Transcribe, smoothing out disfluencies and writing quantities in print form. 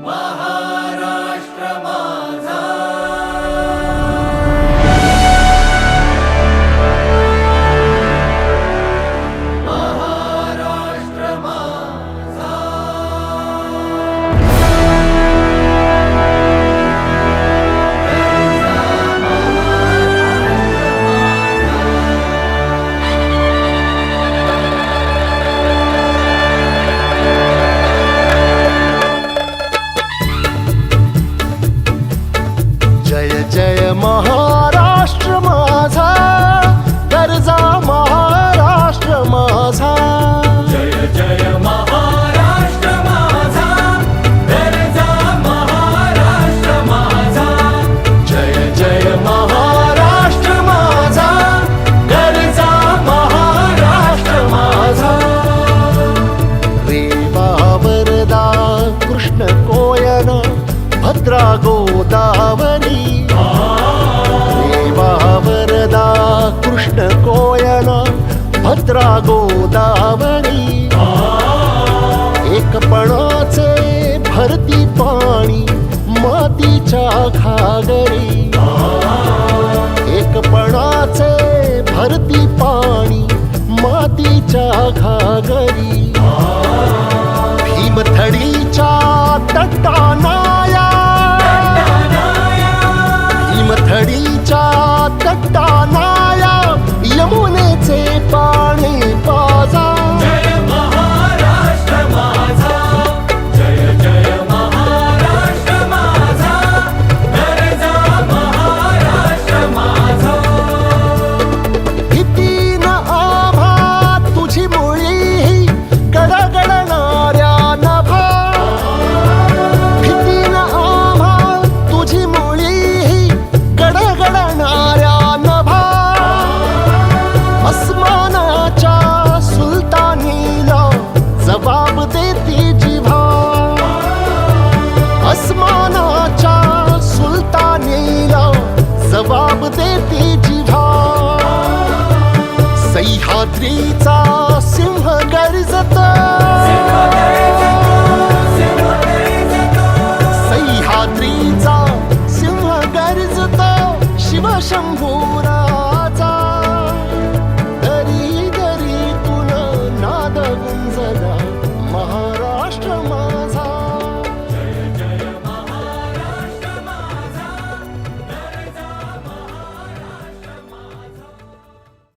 महाराष्ट्र माझा. महाराष्ट्र माझा. जय जय महाराष्ट्र माझा, गरजा महाराष्ट्र माझा. जय जय महाराष्ट्र माझा, गरजा महाराष्ट्र माझा. जय जय महाराष्ट्र माझा, गरजा महाराष्ट्र माझा. रेवा वरदा कृष्ण कोयना भद्रा गोदावरी. रेवा वरदा कृष्ण कोयना भद्रा गोदावरी. एकपणाचे भरती पाणी मातीच्या घागरी. एकपणाचे भरती पाणी मातीच्या घागरी. भीमथडीच्या तटानाया, भीमथडीच्या तटानाया यमुनेचे पाणी पाजा. जय महाराष्ट्र माझा, जय जय महाराष्ट्र माझा, गरजा महाराष्ट्र माझा. भीती न आम्हा तुझी मुळी गडगडणाऱ्या नभा. भीती न आम्हा तुझी मुळी गडगडणाऱ्या नभा. अस्मानाच्या सुलतानीला जबाब देती जिव्हा. अस्मानाच्या सुलतानीला जबाब देती जिव्हा. सह्याद्रीचा